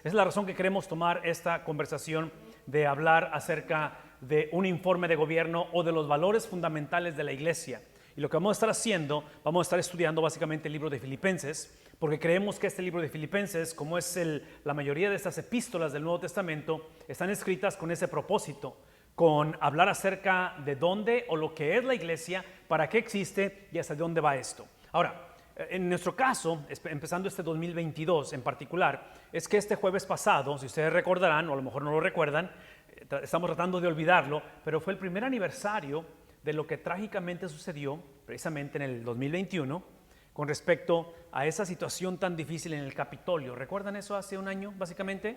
Es la razón que queremos tomar esta conversación de hablar acerca de un informe de gobierno o de los valores fundamentales de la iglesia. Y lo que vamos a estar haciendo, vamos a estar estudiando básicamente el libro de Filipenses, porque creemos que este libro de Filipenses, como es la mayoría de estas epístolas del Nuevo Testamento, están escritas con ese propósito, con hablar acerca de dónde o lo que es la iglesia, para qué existe y hasta dónde va esto. Ahora, en nuestro caso, empezando este 2022 en particular, es que este jueves pasado, si ustedes recordarán, o a lo mejor no lo recuerdan, estamos tratando de olvidarlo, pero fue el primer aniversario de lo que trágicamente sucedió precisamente en el 2021 con respecto a esa situación tan difícil en el Capitolio. ¿Recuerdan eso hace un año, básicamente?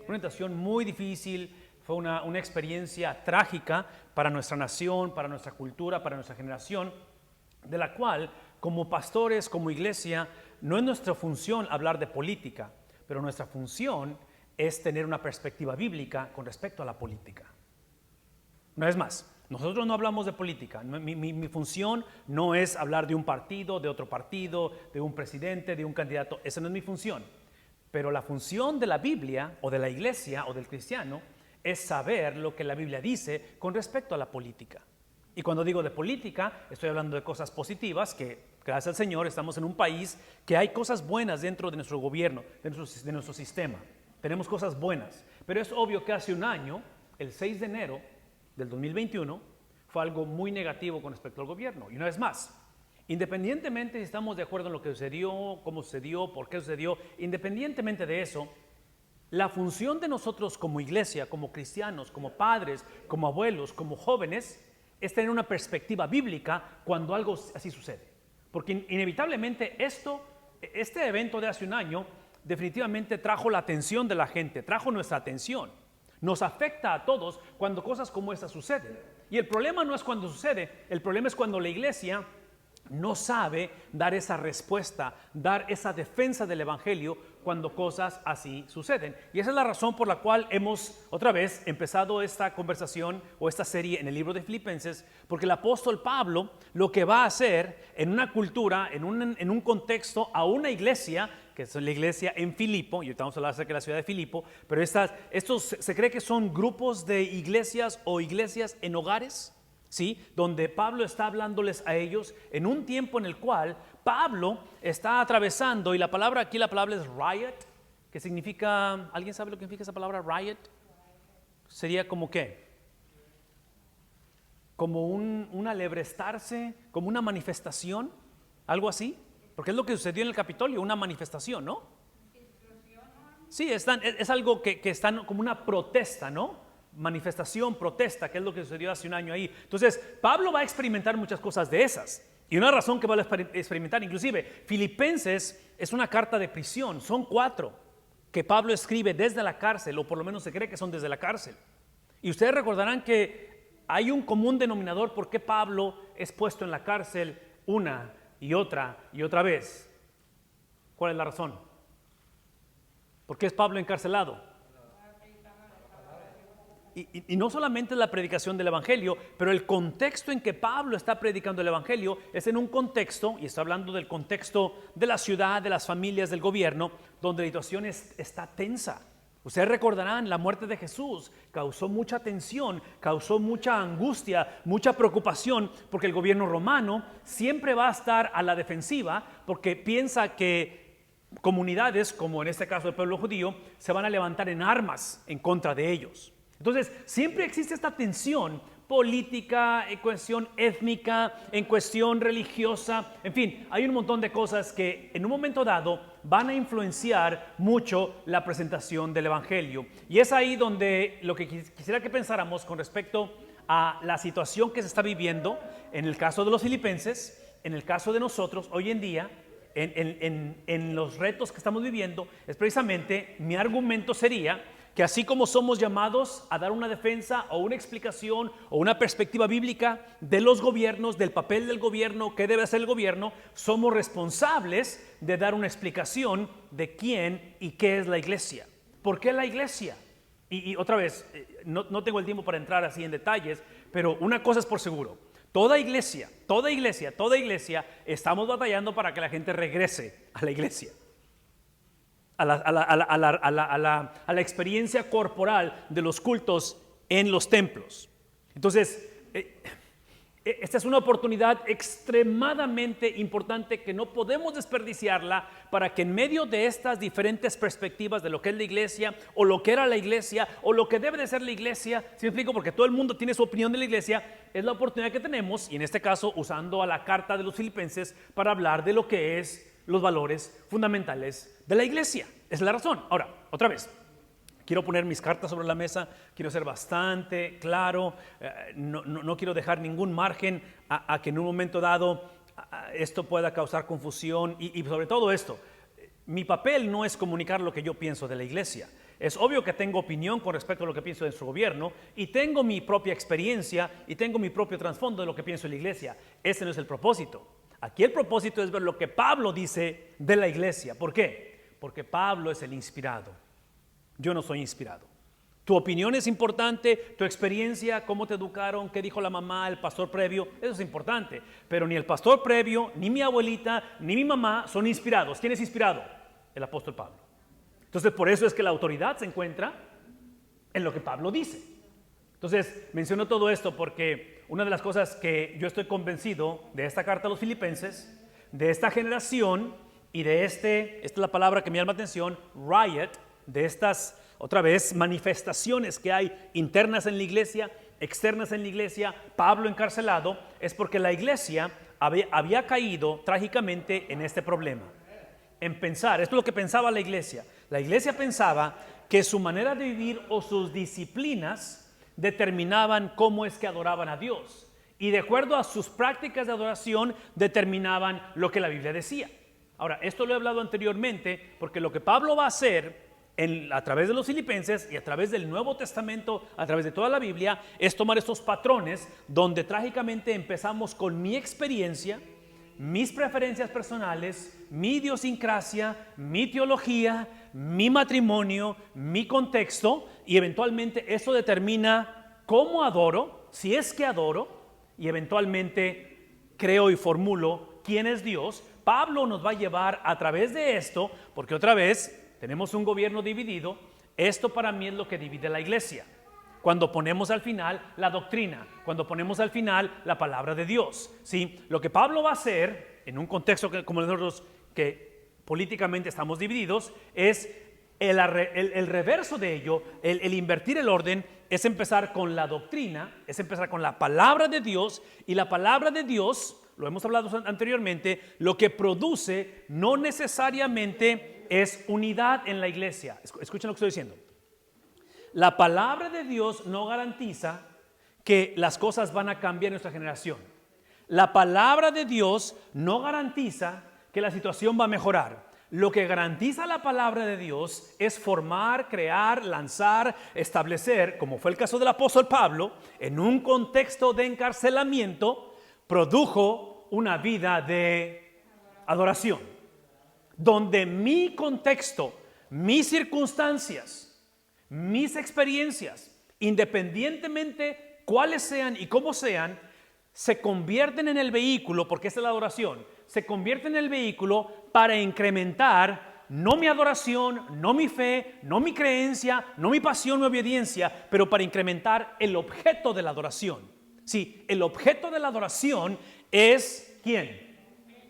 Una situación muy difícil, fue una experiencia trágica para nuestra nación, para nuestra cultura, para nuestra generación, de la cual, como pastores, como iglesia, no es nuestra función hablar de política, pero nuestra función es tener una perspectiva bíblica con respecto a la política. Una vez más, nosotros no hablamos de política. Mi función no es hablar de un partido, de otro partido, de un presidente, de un candidato. Esa no es mi función. Pero la función de la Biblia o de la iglesia o del cristiano es saber lo que la Biblia dice con respecto a la política. Y cuando digo de política, estoy hablando de cosas positivas, que gracias al Señor estamos en un país que hay cosas buenas dentro de nuestro gobierno, de nuestro sistema. Tenemos cosas buenas. Pero es obvio que hace un año, el 6 de enero del 2021, fue algo muy negativo con respecto al gobierno. Y una vez más, independientemente si estamos de acuerdo en lo que sucedió, cómo sucedió, por qué sucedió, independientemente de eso, la función de nosotros como iglesia, como cristianos, como padres, como abuelos, como jóvenes, es tener una perspectiva bíblica cuando algo así sucede. Porque inevitablemente este evento de hace un año definitivamente trajo la atención de la gente, trajo nuestra atención. Nos afecta a todos cuando cosas como estas suceden. Y el problema no es cuando sucede, el problema es cuando la iglesia no sabe dar esa respuesta, dar esa defensa del evangelio cuando cosas así suceden. Y esa es la razón por la cual hemos otra vez empezado esta conversación o esta serie en el libro de Filipenses, porque el apóstol Pablo lo que va a hacer en una cultura, en un contexto, a una iglesia, que es la iglesia en Filipo, y ahorita vamos a hablar acerca de la ciudad de Filipo, pero estos se cree que son grupos de iglesias o iglesias en hogares, ¿sí? Donde Pablo está hablándoles a ellos en un tiempo en el cual Pablo está atravesando, y la palabra aquí, la palabra es riot, que significa, ¿alguien sabe lo que significa esa palabra riot? Sería como ¿qué? Como un alebrestarse, como una manifestación, algo así, porque es lo que sucedió en el Capitolio, una manifestación, ¿no? Sí, es algo que están como una protesta, ¿no? Manifestación, protesta, que es lo que sucedió hace un año ahí. Entonces, Pablo va a experimentar muchas cosas de esas. Y una razón que va a experimentar, inclusive, Filipenses es una carta de prisión. Son 4 que Pablo escribe desde la cárcel, o por lo menos se cree que son desde la cárcel. Y ustedes recordarán que hay un común denominador por qué Pablo es puesto en la cárcel una y otra vez. ¿Cuál es la razón? ¿Por qué es Pablo encarcelado? Y no solamente la predicación del evangelio, pero el contexto en que Pablo está predicando el evangelio es en un contexto, y está hablando del contexto de la ciudad, de las familias, del gobierno, donde la situación está tensa. Ustedes recordarán, la muerte de Jesús causó mucha tensión, causó mucha angustia, mucha preocupación, porque el gobierno romano siempre va a estar a la defensiva, porque piensa que comunidades, como en este caso el pueblo judío, se van a levantar en armas en contra de ellos. Entonces, siempre existe esta tensión política, en cuestión étnica, en cuestión religiosa, en fin, hay un montón de cosas que en un momento dado van a influenciar mucho la presentación del evangelio. Y es ahí donde lo que quisiera que pensáramos con respecto a la situación que se está viviendo en el caso de los filipenses, en el caso de nosotros hoy en día, en los retos que estamos viviendo, es precisamente mi argumento sería que así como somos llamados a dar una defensa o una explicación o una perspectiva bíblica de los gobiernos, del papel del gobierno, qué debe hacer el gobierno, somos responsables de dar una explicación de quién y qué es la iglesia. ¿Por qué la iglesia? Y otra vez, no tengo el tiempo para entrar así en detalles, pero una cosa es por seguro. Toda iglesia, estamos batallando para que la gente regrese a la iglesia. a la experiencia corporal de los cultos en los templos. Entonces, esta es una oportunidad extremadamente importante que no podemos desperdiciarla para que en medio de estas diferentes perspectivas de lo que es la iglesia o lo que era la iglesia o lo que debe de ser la iglesia, ¿sí me explico? Porque todo el mundo tiene su opinión de la iglesia, es la oportunidad que tenemos, y en este caso usando a la carta de los Filipenses para hablar de lo que es los valores fundamentales de la iglesia. Esa es la razón. Ahora, otra vez, quiero poner mis cartas sobre la mesa, quiero ser bastante claro, no quiero dejar ningún margen a que en un momento dado esto pueda causar confusión y sobre todo esto, mi papel no es comunicar lo que yo pienso de la iglesia. Es obvio que tengo opinión con respecto a lo que pienso de nuestro gobierno y tengo mi propia experiencia y tengo mi propio trasfondo de lo que pienso de la iglesia. Ese no es el propósito. Aquí el propósito es ver lo que Pablo dice de la iglesia. ¿Por qué? Porque Pablo es el inspirado. Yo no soy inspirado. Tu opinión es importante, tu experiencia, cómo te educaron, qué dijo la mamá, el pastor previo, eso es importante. Pero ni el pastor previo, ni mi abuelita, ni mi mamá son inspirados. ¿Quién es inspirado? El apóstol Pablo. Entonces, por eso es que la autoridad se encuentra en lo que Pablo dice. Entonces, menciono todo esto porque una de las cosas que yo estoy convencido de esta carta a los Filipenses, de esta generación y de esta es la palabra que me llama la atención, riot, de estas, otra vez, manifestaciones que hay internas en la iglesia, externas en la iglesia, Pablo encarcelado, es porque la iglesia había caído trágicamente en este problema. En pensar, esto es lo que pensaba la iglesia. La iglesia pensaba que su manera de vivir o sus disciplinas determinaban cómo es que adoraban a Dios. Y de acuerdo a sus prácticas de adoración, determinaban lo que la Biblia decía. Ahora, esto lo he hablado anteriormente, porque lo que Pablo va a hacer a través de los Filipenses y a través del Nuevo Testamento, a través de toda la Biblia, es tomar estos patrones donde trágicamente empezamos con mi experiencia, mis preferencias personales, mi idiosincrasia, mi teología, mi matrimonio, mi contexto, y eventualmente eso determina cómo adoro, si es que adoro, y eventualmente creo y formulo quién es Dios. Pablo nos va a llevar a través de esto, porque otra vez tenemos un gobierno dividido. Esto para mí es lo que divide la iglesia. Cuando ponemos al final la doctrina, cuando ponemos al final la palabra de Dios, ¿sí? Lo que Pablo va a hacer en un contexto como nosotros, que políticamente estamos divididos, es el reverso de ello, el invertir el orden, es empezar con la doctrina, es empezar con la palabra de Dios, y la palabra de Dios, lo hemos hablado anteriormente, lo que produce no necesariamente es unidad en la iglesia. Escuchen lo que estoy diciendo. La palabra de Dios no garantiza que las cosas van a cambiar en nuestra generación. La palabra de Dios no garantiza que la situación va a mejorar. Lo que garantiza la palabra de Dios es formar, crear, lanzar, establecer, como fue el caso del apóstol Pablo, en un contexto de encarcelamiento, produjo una vida de adoración, donde mi contexto, mis circunstancias, mis experiencias, independientemente cuáles sean y cómo sean, se convierten en el vehículo, porque esa es la adoración, se convierten en el vehículo para incrementar no mi adoración, no mi fe, no mi creencia, no mi pasión, mi obediencia, pero para incrementar el objeto de la adoración. Sí, el objeto de la adoración es ¿quién?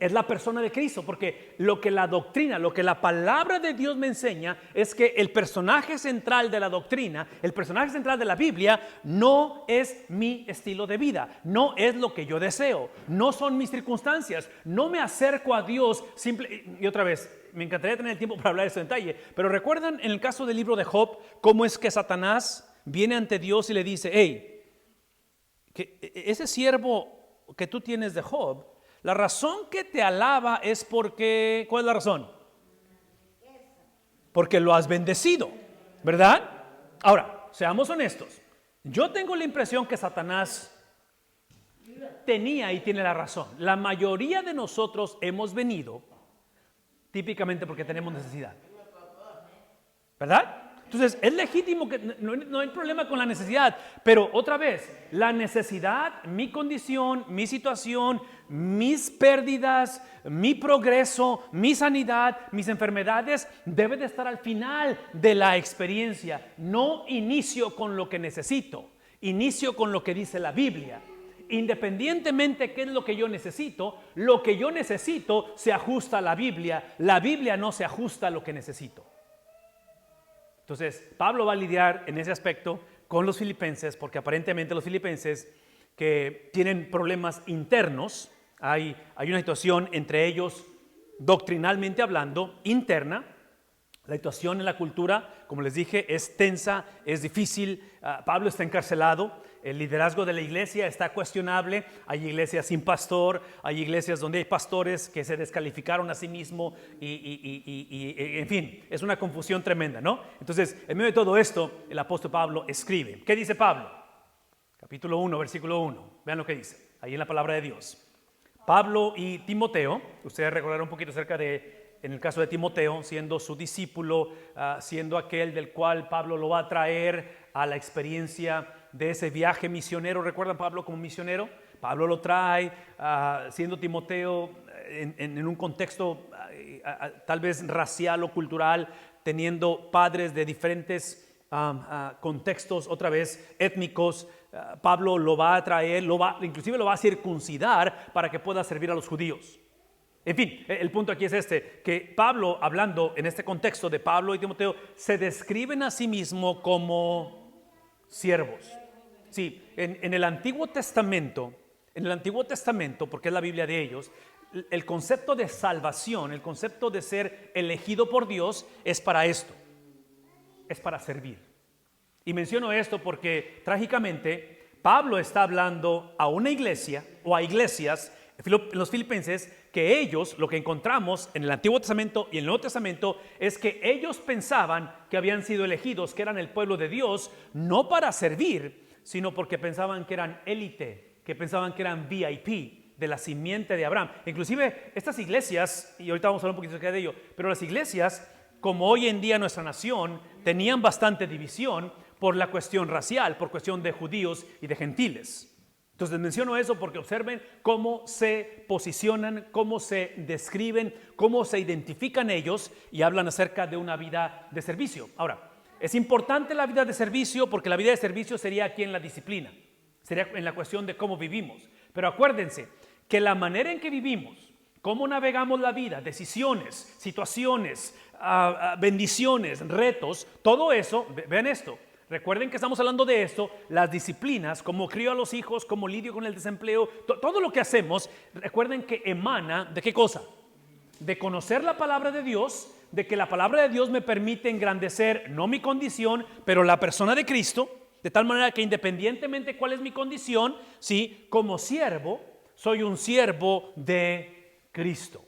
Es la persona de Cristo, porque lo que la doctrina, lo que la palabra de Dios me enseña es que el personaje central de la doctrina, el personaje central de la Biblia no es mi estilo de vida, no es lo que yo deseo, no son mis circunstancias, no me acerco a Dios y otra vez, me encantaría tener el tiempo para hablar de este detalle, pero recuerdan en el caso del libro de Job, cómo es que Satanás viene ante Dios y le dice, hey, que ese siervo que tú tienes de Job, la razón que te alaba es porque, ¿cuál es la razón? Porque lo has bendecido, ¿verdad? Ahora, seamos honestos. Yo tengo la impresión que Satanás tenía y tiene la razón. La mayoría de nosotros hemos venido típicamente porque tenemos necesidad, ¿verdad? Entonces, es legítimo que no hay problema con la necesidad, pero otra vez, la necesidad, mi condición, mi situación, mis pérdidas, mi progreso, mi sanidad, mis enfermedades, debe de estar al final de la experiencia. No inicio con lo que necesito, inicio con lo que dice la Biblia. Independientemente qué es lo que yo necesito se ajusta a la Biblia no se ajusta a lo que necesito. Entonces, Pablo va a lidiar en ese aspecto con los filipenses, porque aparentemente los filipenses que tienen problemas internos, hay una situación entre ellos, doctrinalmente hablando, interna. La situación en la cultura, como les dije, es tensa, es difícil. Pablo está encarcelado. El liderazgo de la iglesia está cuestionable. Hay iglesias sin pastor, hay iglesias donde hay pastores que se descalificaron a sí mismos y en fin, es una confusión tremenda, ¿no? Entonces, en medio de todo esto, el apóstol Pablo escribe. ¿Qué dice Pablo? Capítulo 1, versículo 1. Vean lo que dice, ahí en la palabra de Dios. Pablo y Timoteo, ustedes recordarán un poquito acerca de, en el caso de Timoteo, siendo su discípulo, siendo aquel del cual Pablo lo va a traer a la experiencia de ese viaje misionero. ¿Recuerdan Pablo como misionero? Pablo lo trae, siendo Timoteo en un contexto tal vez racial o cultural, teniendo padres de diferentes contextos, otra vez étnicos. Pablo lo va a traer, inclusive lo va a circuncidar para que pueda servir a los judíos. En fin, el punto aquí es que Pablo, hablando en este contexto de Pablo y Timoteo, se describen a sí mismo como siervos. Sí, en el Antiguo Testamento, porque es la Biblia de ellos, el concepto de salvación, el concepto de ser elegido por Dios es para esto, es para servir. Y menciono esto porque trágicamente Pablo está hablando a una iglesia o a iglesias, los filipenses, que ellos, lo que encontramos en el Antiguo Testamento y en el Nuevo Testamento, es que ellos pensaban que habían sido elegidos, que eran el pueblo de Dios, no para servir, sino porque pensaban que eran élite, que pensaban que eran VIP de la simiente de Abraham. Inclusive estas iglesias, y ahorita vamos a hablar un poquito acerca de ello, pero las iglesias, como hoy en día nuestra nación, tenían bastante división por la cuestión racial, por cuestión de judíos y de gentiles. Entonces menciono eso porque observen cómo se posicionan, cómo se describen, cómo se identifican ellos y hablan acerca de una vida de servicio. Ahora, es importante la vida de servicio porque la vida de servicio sería aquí en la disciplina, sería en la cuestión de cómo vivimos. Pero acuérdense que la manera en que vivimos, cómo navegamos la vida, decisiones, situaciones, bendiciones, retos, todo eso, vean esto. Recuerden que estamos hablando de esto, las disciplinas, como crío a los hijos, como lidio con el desempleo, todo lo que hacemos, recuerden que emana ¿de qué cosa? De conocer la palabra de Dios, de que la palabra de Dios me permite engrandecer no mi condición, pero la persona de Cristo, de tal manera que independientemente cuál es mi condición, sí, como siervo, soy un siervo de Cristo.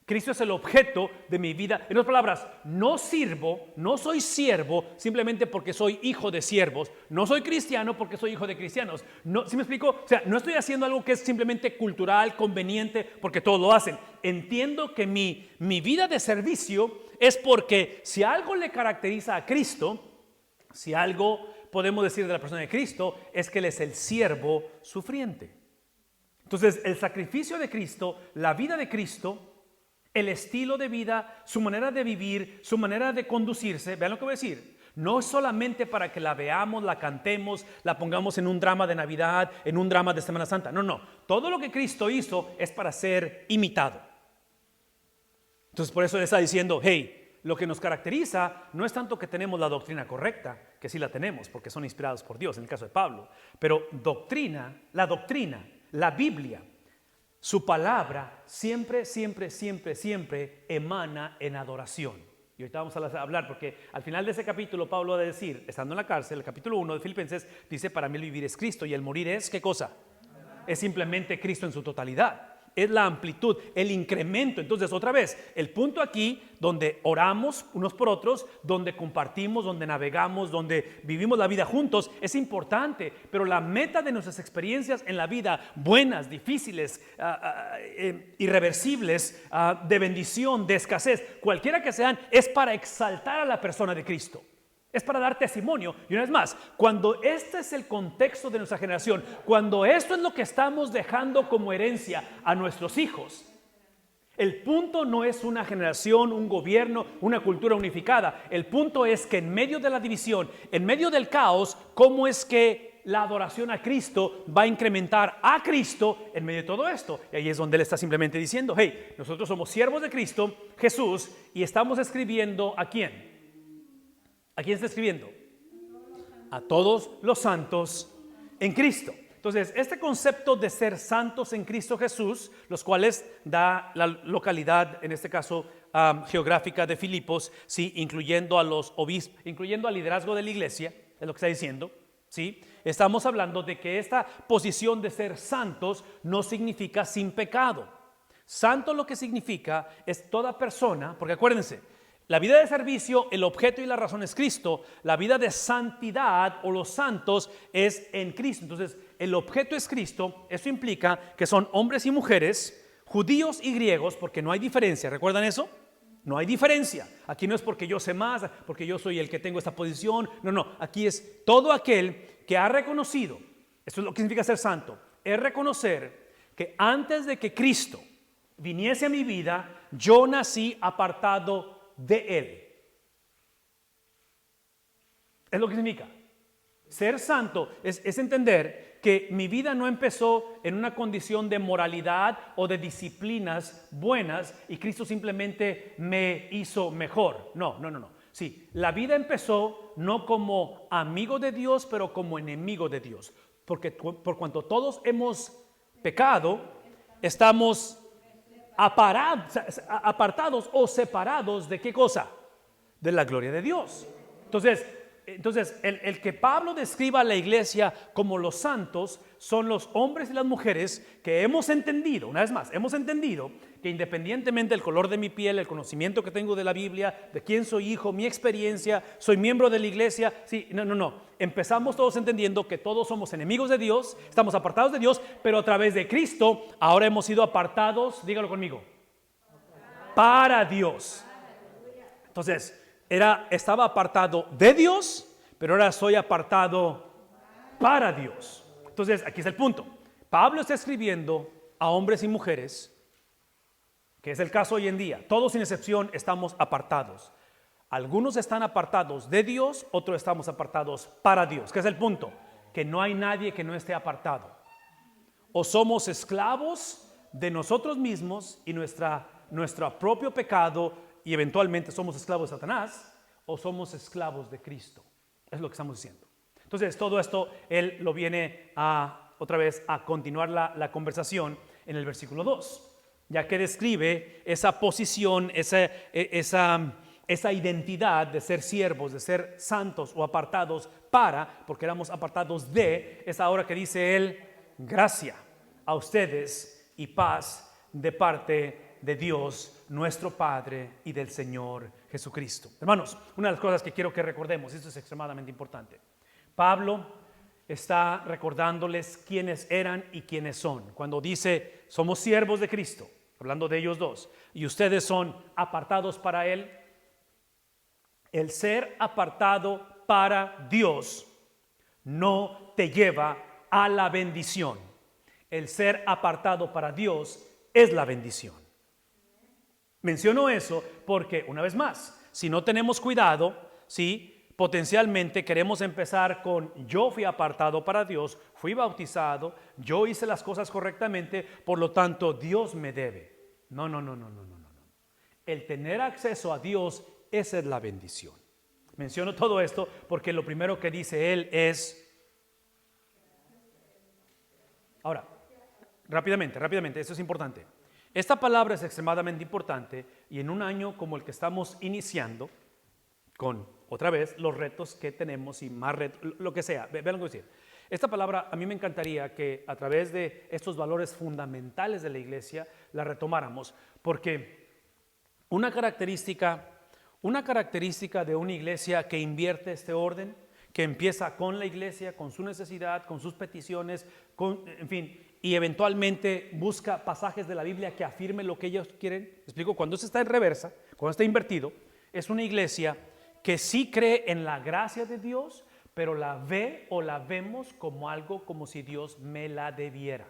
Cristo es el objeto de mi vida. En otras palabras, no soy siervo simplemente porque soy hijo de siervos. No soy cristiano porque soy hijo de cristianos. No, ¿sí me explico? O sea, no estoy haciendo algo que es simplemente cultural, conveniente, porque todos lo hacen. Entiendo que mi vida de servicio es porque si algo le caracteriza a Cristo, si algo podemos decir de la persona de Cristo, es que Él es el siervo sufriente. Entonces, el sacrificio de Cristo, la vida de Cristo, el estilo de vida, su manera de vivir, su manera de conducirse, vean lo que voy a decir, no es solamente para que la veamos, la cantemos, la pongamos en un drama de Navidad, en un drama de Semana Santa, no, todo lo que Cristo hizo es para ser imitado. Entonces por eso Él está diciendo, hey, lo que nos caracteriza no es tanto que tenemos la doctrina correcta, que sí la tenemos porque son inspirados por Dios en el caso de Pablo, pero la Biblia, su palabra siempre emana en adoración. Y ahorita vamos a hablar porque al final de ese capítulo Pablo va a decir, estando en la cárcel, el capítulo 1 de Filipenses, dice, para mí el vivir es Cristo y el morir es, ¿qué cosa? Es simplemente Cristo en su totalidad. Es la amplitud, el incremento. Entonces, otra vez, el punto aquí donde oramos unos por otros, donde compartimos, donde navegamos, donde vivimos la vida juntos, es importante. Pero la meta de nuestras experiencias en la vida, buenas, difíciles, irreversibles, de bendición, de escasez, cualquiera que sean, es para exaltar a la persona de Cristo. Es para dar testimonio. Y una vez más, cuando este es el contexto de nuestra generación, cuando esto es lo que estamos dejando como herencia a nuestros hijos, el punto no es una generación, un gobierno, una cultura unificada. El punto es que en medio de la división, en medio del caos, ¿cómo es que la adoración a Cristo va a incrementar a Cristo en medio de todo esto? Y ahí es donde Él está simplemente diciendo, hey, nosotros somos siervos de Cristo, Jesús, y estamos escribiendo ¿a quién? ¿A quién está escribiendo? A todos los santos en Cristo. Entonces, este concepto de ser santos en Cristo Jesús, los cuales da la localidad, en este caso geográfica de Filipos, ¿sí? Incluyendo a los obispos, incluyendo al liderazgo de la iglesia, es lo que está diciendo, ¿sí? Estamos hablando de que esta posición de ser santos no significa sin pecado. Santo lo que significa es toda persona, porque acuérdense, la vida de servicio, el objeto y la razón es Cristo. La vida de santidad o los santos es en Cristo. Entonces, el objeto es Cristo. Eso implica que son hombres y mujeres, judíos y griegos, porque no hay diferencia. ¿Recuerdan eso? No hay diferencia. Aquí no es porque yo sé más, porque yo soy el que tengo esta posición. No. Aquí es todo aquel que ha reconocido. Esto es lo que significa ser santo. Es reconocer que antes de que Cristo viniese a mi vida, yo nací apartado de Él. Es lo que significa. Ser santo es entender que mi vida no empezó en una condición de moralidad o de disciplinas buenas y Cristo simplemente me hizo mejor. No. Sí, la vida empezó no como amigo de Dios, pero como enemigo de Dios. Porque por cuanto todos hemos pecado, estamos apartados o separados de ¿qué cosa? De la gloria de Dios. Entonces el que Pablo describa a la iglesia como los santos son los hombres y las mujeres que hemos entendido, una vez más, hemos entendido que independientemente del color de mi piel, el conocimiento que tengo de la Biblia, de quién soy hijo, mi experiencia, soy miembro de la iglesia, sí, no. Empezamos todos entendiendo que todos somos enemigos de Dios, estamos apartados de Dios, pero a través de Cristo ahora hemos sido apartados, dígalo conmigo, para Dios. Entonces, estaba apartado de Dios, pero ahora soy apartado para Dios. Entonces, aquí está el punto. Pablo está escribiendo a hombres y mujeres, que es el caso hoy en día. Todos sin excepción estamos apartados. Algunos están apartados de Dios, otros estamos apartados para Dios. ¿Qué es el punto? Que no hay nadie que no esté apartado. O somos esclavos de nosotros mismos y nuestro propio pecado, y eventualmente somos esclavos de Satanás, o somos esclavos de Cristo. Es lo que estamos diciendo. Entonces, todo esto, él lo viene otra vez a continuar la conversación en el versículo 2, ya que describe esa posición, esa identidad de ser siervos, de ser santos o apartados porque éramos apartados de, es ahora que dice él, gracia a ustedes y paz de parte de Dios nuestro Padre y del Señor Jesucristo. Hermanos, una de las cosas que quiero que recordemos, esto es extremadamente importante. Pablo está recordándoles quiénes eran y quiénes son. Cuando dice, somos siervos de Cristo, hablando de ellos dos, y ustedes son apartados para Él, el ser apartado para Dios no te lleva a la bendición. El ser apartado para Dios es la bendición. Menciono eso porque, una vez más, si no tenemos cuidado, ¿sí? Potencialmente queremos empezar con yo fui apartado para Dios, fui bautizado, yo hice las cosas correctamente, por lo tanto Dios me debe. No. El tener acceso a Dios, esa es la bendición. Menciono todo esto porque lo primero que dice él es... Ahora, rápidamente, esto es importante. Esta palabra es extremadamente importante y en un año como el que estamos iniciando, con otra vez los retos que tenemos y más retos, lo que sea, vean lo que voy a decir. Esta palabra a mí me encantaría que a través de estos valores fundamentales de la iglesia la retomáramos, porque una característica de una iglesia que invierte este orden, que empieza con la iglesia, con su necesidad, con sus peticiones, en fin, y eventualmente busca pasajes de la Biblia que afirmen lo que ellos quieren. ¿Me explico? Cuando eso está en reversa, cuando está invertido, es una iglesia que sí cree en la gracia de Dios, pero la ve o la vemos como algo como si Dios me la debiera.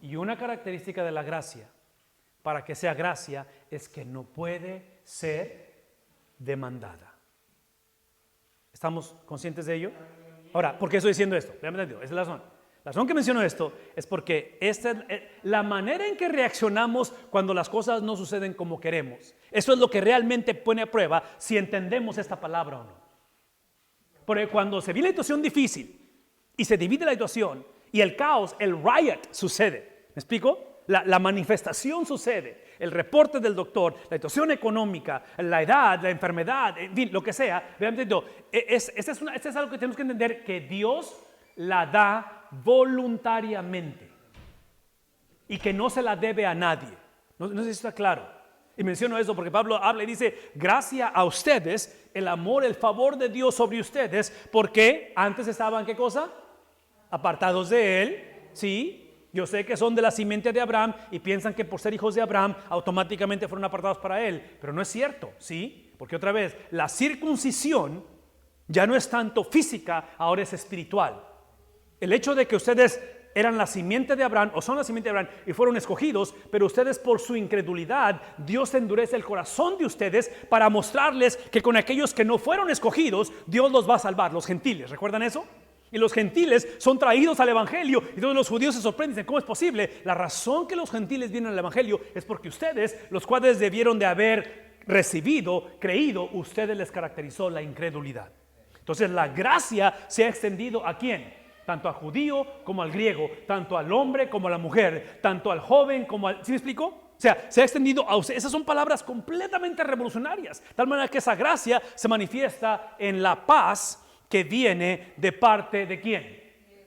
Y una característica de la gracia, para que sea gracia, es que no puede ser demandada. ¿Estamos conscientes de ello? Ahora, ¿por qué estoy diciendo esto? Esa es la razón. La razón que menciono esto es porque esta es la manera en que reaccionamos cuando las cosas no suceden como queremos. Eso es lo que realmente pone a prueba si entendemos esta palabra o no. Porque cuando se viene la situación difícil y se divide la situación y el caos, el riot sucede. ¿Me explico? La manifestación sucede. El reporte del doctor, la situación económica, la edad, la enfermedad, en fin, lo que sea. Este es algo que tenemos que entender, que Dios la da voluntariamente y que no se la debe a nadie. No sé si está claro. Y menciono eso porque Pablo habla y dice: gracia a ustedes, el amor, el favor de Dios sobre ustedes, porque antes estaban, ¿qué cosa? Apartados de Él, ¿sí? Yo sé que son de la simiente de Abraham y piensan que por ser hijos de Abraham automáticamente fueron apartados para Él, pero no es cierto, ¿sí? Porque otra vez, la circuncisión ya no es tanto física, ahora es espiritual. El hecho de que ustedes eran la simiente de Abraham o son la simiente de Abraham y fueron escogidos, pero ustedes por su incredulidad, Dios endurece el corazón de ustedes para mostrarles que con aquellos que no fueron escogidos, Dios los va a salvar, los gentiles. ¿Recuerdan eso? Y los gentiles son traídos al evangelio y todos los judíos se sorprenden, dicen: ¿cómo es posible? La razón que los gentiles vienen al evangelio es porque ustedes, los cuales debieron de haber recibido, creído, ustedes les caracterizó la incredulidad. Entonces la gracia se ha extendido ¿a quién? Tanto al judío como al griego, tanto al hombre como a la mujer, tanto al joven como al... ¿Sí me explico? O sea, se ha extendido a usted. Esas son palabras completamente revolucionarias, de tal manera que esa gracia se manifiesta en la paz que viene de parte de ¿quién?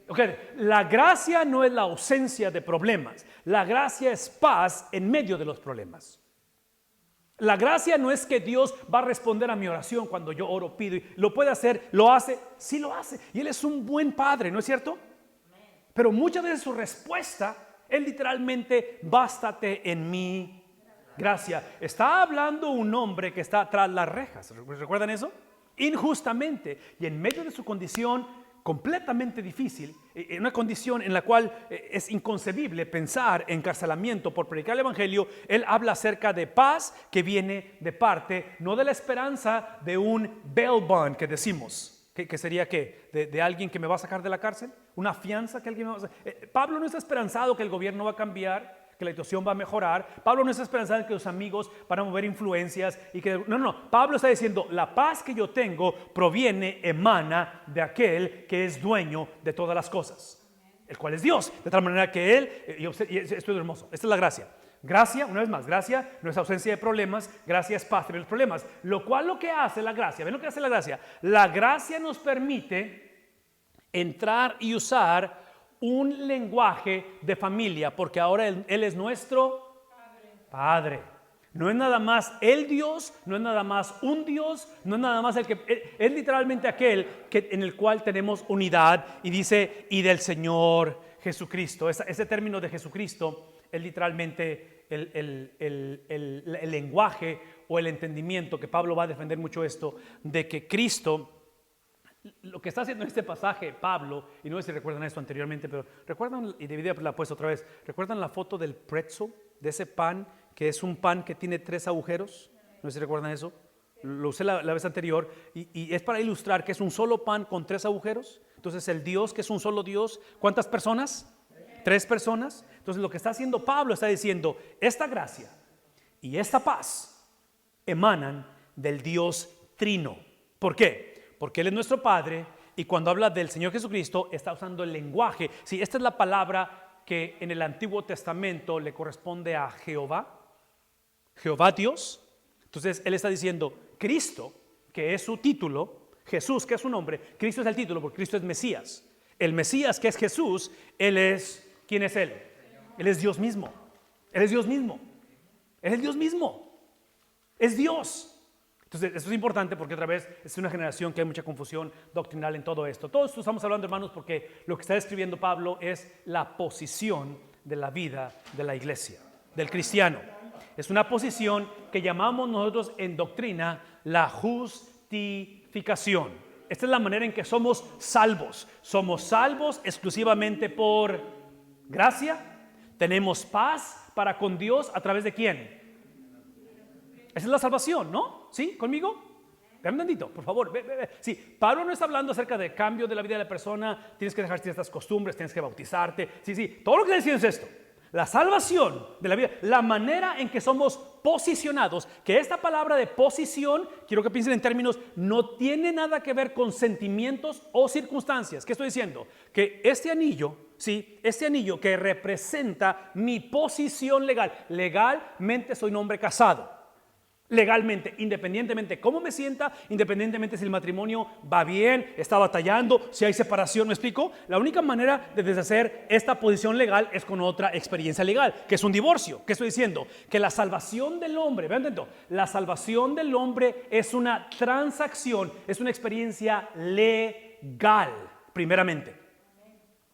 Okay. La gracia no es la ausencia de problemas, la gracia es paz en medio de los problemas. La gracia no es que Dios va a responder a mi oración cuando yo oro, pido, y lo puede hacer, lo hace, sí lo hace, y Él es un buen padre, ¿no es cierto? Pero muchas veces su respuesta es literalmente: bástate en mi gracia. Está hablando un hombre que está tras las rejas, ¿recuerdan eso? Injustamente, y en medio de su condición completamente difícil, en una condición en la cual es inconcebible pensar en encarcelamiento por predicar el evangelio, él habla acerca de paz que viene de parte, no de la esperanza de un bail bond que decimos, que sería ¿qué? De alguien que me va a sacar de la cárcel, una fianza que alguien me va a sacar. Pablo no está esperanzado que el gobierno va a cambiar, que la situación va a mejorar. Pablo no está esperanzado en que los amigos van a mover influencias y que no. Pablo está diciendo: la paz que yo tengo proviene, emana de aquel que es dueño de todas las cosas, el cual es Dios, de tal manera que Él, y esto es hermoso, esta es la gracia. Gracia, una vez más, gracia no es ausencia de problemas, gracia es paz de los problemas, lo cual lo que hace la gracia, ¿ven lo que hace la gracia? La gracia nos permite entrar y usar un lenguaje de familia, porque ahora Él es nuestro Padre. No es nada más el Dios, no es nada más un Dios, no es nada más el que es literalmente aquel en el cual tenemos unidad, y dice: y del Señor Jesucristo. Ese término de Jesucristo es literalmente el lenguaje o el entendimiento que Pablo va a defender mucho esto, de que Cristo, lo que está haciendo en este pasaje Pablo, y no sé si recuerdan esto anteriormente, pero recuerdan, y debí haberla puesto otra vez, ¿recuerdan la foto del pretzel, de ese pan que es un pan que tiene 3 agujeros? No sé si recuerdan eso. Lo usé la vez anterior, y es para ilustrar que es un solo pan con 3 agujeros. Entonces el Dios, que es un solo Dios, ¿cuántas personas? 3 personas. Entonces lo que está haciendo Pablo, está diciendo: esta gracia y esta paz emanan del Dios trino. ¿Por qué? Porque Él es nuestro Padre, y cuando habla del Señor Jesucristo está usando el lenguaje. Sí, esta es la palabra que en el Antiguo Testamento le corresponde a Jehová Dios. Entonces Él está diciendo: Cristo, que es su título, Jesús, que es su nombre, Cristo es el título porque Cristo es Mesías. El Mesías, que es Jesús, Él es, ¿quién es Él? Él es Dios mismo. Él es Dios mismo. Él es Dios mismo. Es Dios. Entonces, esto es importante porque otra vez es una generación que hay mucha confusión doctrinal en todo esto. Todo esto estamos hablando, hermanos, porque lo que está describiendo Pablo es la posición de la vida de la iglesia, del cristiano. Es una posición que llamamos nosotros en doctrina la justificación. Esta es la manera en que somos salvos. Somos salvos exclusivamente por gracia. Tenemos paz para con Dios a través de ¿quién? Esa es la salvación, ¿no? ¿Sí? ¿Conmigo? Dame un tantito, por favor. Ve. Sí, Pablo no está hablando acerca de cambio de la vida de la persona. Tienes que dejar ciertas costumbres, tienes que bautizarte. Sí, todo lo que está diciendo es esto. La salvación de la vida, la manera en que somos posicionados, que esta palabra de posición, quiero que piensen en términos, no tiene nada que ver con sentimientos o circunstancias. ¿Qué estoy diciendo? Que este anillo, sí, este anillo que representa mi posición legal, legalmente soy un hombre casado. Legalmente, independientemente cómo me sienta, independientemente si el matrimonio va bien, está batallando, si hay separación, ¿me explico? La única manera de deshacer esta posición legal es con otra experiencia legal, que es un divorcio. ¿Qué estoy diciendo? Que la salvación del hombre, vean dentro, la salvación del hombre es una transacción, es una experiencia legal, primeramente.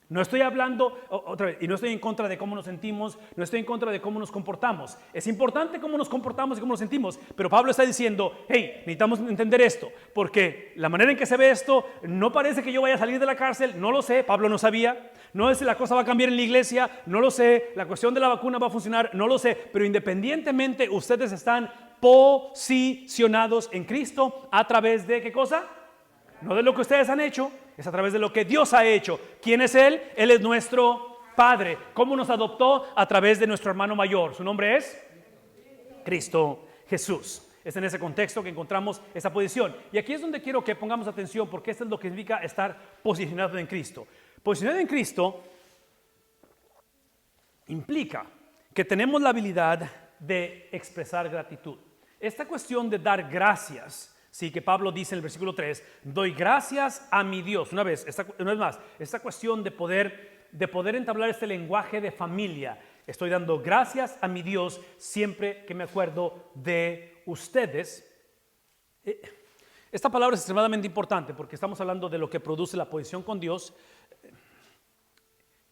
No estoy hablando, otra vez, y no estoy en contra de cómo nos sentimos, no estoy en contra de cómo nos comportamos. Es importante cómo nos comportamos y cómo nos sentimos, pero Pablo está diciendo, hey, necesitamos entender esto, porque la manera en que se ve esto, no parece que yo vaya a salir de la cárcel, no lo sé, Pablo no sabía, no es si la cosa va a cambiar en la iglesia, no lo sé, la cuestión de la vacuna va a funcionar, no lo sé, pero independientemente ustedes están posicionados en Cristo a través de ¿qué cosa? No de lo que ustedes han hecho, es a través de lo que Dios ha hecho. ¿Quién es Él? Él es nuestro Padre. ¿Cómo nos adoptó? A través de nuestro hermano mayor. ¿Su nombre es? Cristo Jesús. Es en ese contexto que encontramos esa posición. Y aquí es donde quiero que pongamos atención, porque esto es lo que significa estar posicionado en Cristo. Posicionado en Cristo implica que tenemos la habilidad de expresar gratitud. Esta cuestión de dar gracias, sí, que Pablo dice en el versículo 3, doy gracias a mi Dios. Una vez más, esta cuestión de poder entablar este lenguaje de familia. Estoy dando gracias a mi Dios siempre que me acuerdo de ustedes. Esta palabra es extremadamente importante porque estamos hablando de lo que produce la posición con Dios.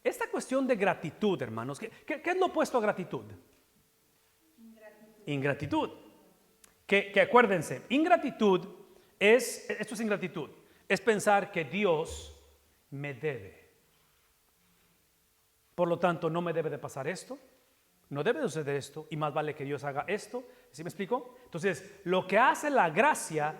Esta cuestión de gratitud, hermanos, ¿qué es lo opuesto a gratitud? Ingratitud. Que acuérdense, ingratitud esto es ingratitud, es pensar que Dios me debe. Por lo tanto, no me debe de pasar esto, no debe de suceder esto, y más vale que Dios haga esto. ¿Sí me explico? Entonces, lo que hace la gracia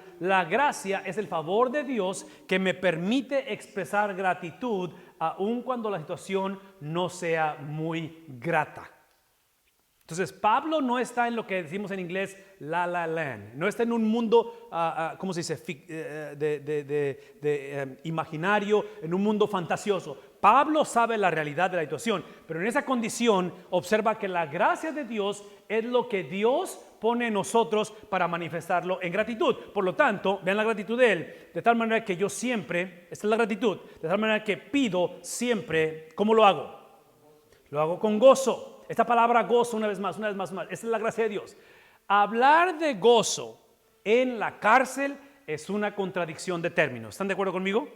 es el favor de Dios que me permite expresar gratitud aun cuando la situación no sea muy grata. Entonces, Pablo no está en lo que decimos en inglés la land, no está en un mundo, ¿cómo se dice? Imaginario, en un mundo fantasioso. Pablo sabe la realidad de la situación, pero en esa condición observa que la gracia de Dios es lo que Dios pone en nosotros para manifestarlo en gratitud. Por lo tanto, vean la gratitud de Él, de tal manera que yo siempre, esta es la gratitud, de tal manera que pido siempre, ¿cómo lo hago? Lo hago con gozo. Esta palabra gozo, una vez más, esta es la gracia de Dios. Hablar de gozo en la cárcel es una contradicción de términos. ¿Están de acuerdo conmigo?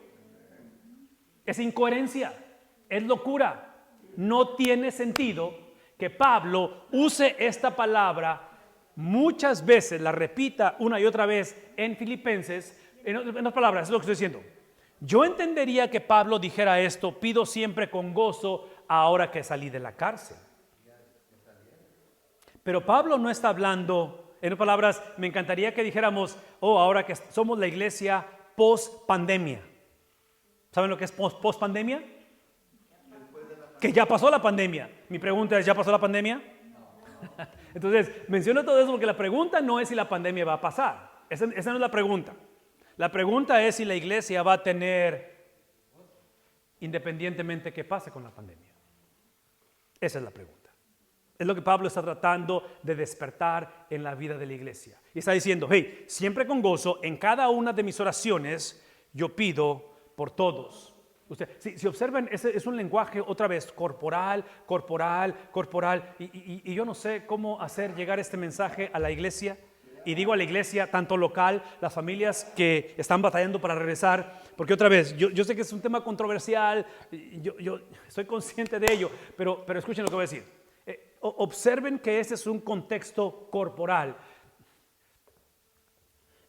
Es incoherencia, es locura. No tiene sentido que Pablo use esta palabra muchas veces, la repita una y otra vez en Filipenses. En otras palabras, es lo que estoy diciendo. Yo entendería que Pablo dijera esto, pido siempre con gozo ahora que salí de la cárcel. Pero Pablo no está hablando, en otras palabras, me encantaría que dijéramos, ahora que somos la iglesia post-pandemia. ¿Saben lo que es post-pandemia? Que ya pasó la pandemia. Mi pregunta es, ¿ya pasó la pandemia? No. Entonces, menciono todo eso porque la pregunta no es si la pandemia va a pasar. Esa no es la pregunta. La pregunta es si la iglesia va a tener, independientemente que pase con la pandemia. Esa es la pregunta. Es lo que Pablo está tratando de despertar en la vida de la iglesia. Y está diciendo, hey, siempre con gozo, en cada una de mis oraciones, yo pido por todos. Si observan, es un lenguaje otra vez corporal. Y yo no sé cómo hacer llegar este mensaje a la iglesia. Y digo a la iglesia, tanto local, las familias que están batallando para regresar. Porque otra vez, yo sé que es un tema controversial. Yo estoy consciente de ello. Pero escuchen lo que voy a decir. observen que este es un contexto corporal.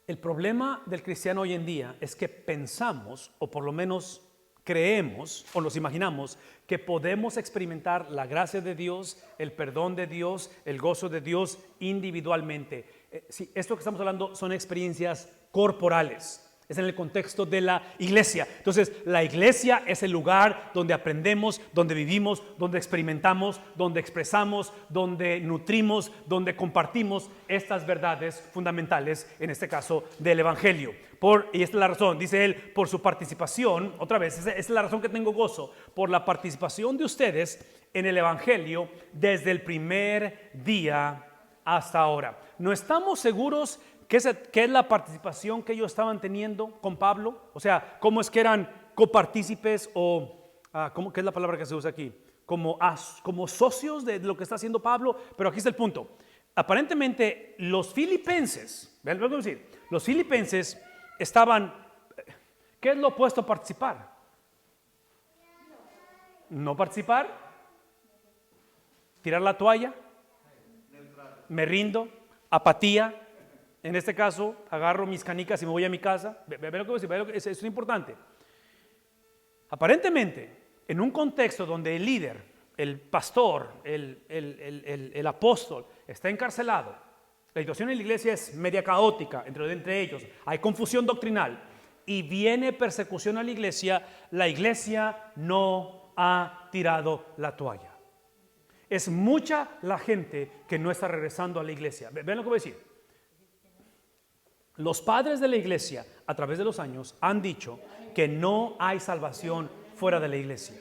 El problema del cristiano hoy en día es que pensamos, o por lo menos creemos o nos imaginamos, que podemos experimentar la gracia de Dios, el perdón de Dios, el gozo de Dios individualmente. Sí, esto que estamos hablando son experiencias corporales. Es en el contexto de la iglesia. Entonces, la iglesia es el lugar donde aprendemos, donde vivimos, donde experimentamos, donde expresamos, donde nutrimos, donde compartimos estas verdades fundamentales, en este caso del Evangelio. Y esta es la razón, dice él, por su participación, otra vez, esa es la razón que tengo gozo, por la participación de ustedes en el Evangelio desde el primer día hasta ahora. No estamos seguros ¿qué es la participación que ellos estaban teniendo con Pablo? O sea, ¿cómo es que eran copartícipes o, qué es la palabra que se usa aquí? Como socios de lo que está haciendo Pablo, pero aquí está el punto. Aparentemente los filipenses, vean lo que voy a decir, los filipenses estaban, ¿qué es lo opuesto a participar? ¿No participar? ¿Tirar la toalla? ¿Me rindo? ¿Apatía? En este caso, agarro mis canicas y me voy a mi casa. Ve lo que voy a decir, eso es importante. Aparentemente, en un contexto donde el líder, el pastor, el apóstol está encarcelado, la situación en la iglesia es media caótica entre ellos, hay confusión doctrinal y viene persecución a la iglesia no ha tirado la toalla. Es mucha la gente que no está regresando a la iglesia. Vean lo que voy a decir. Los padres de la iglesia a través de los años han dicho que no hay salvación fuera de la iglesia.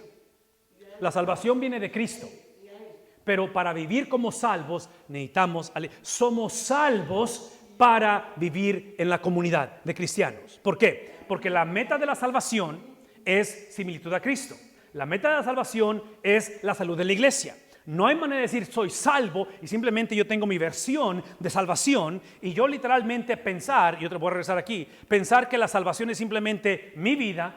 La salvación viene de Cristo, pero para vivir como salvos necesitamos, somos salvos para vivir en la comunidad de cristianos. ¿Por qué? Porque la meta de la salvación es similitud a Cristo. La meta de la salvación es la salud de la iglesia. No hay manera de decir soy salvo y simplemente yo tengo mi versión de salvación y yo literalmente pensar, yo te voy a regresar aquí, pensar que la salvación es simplemente mi vida,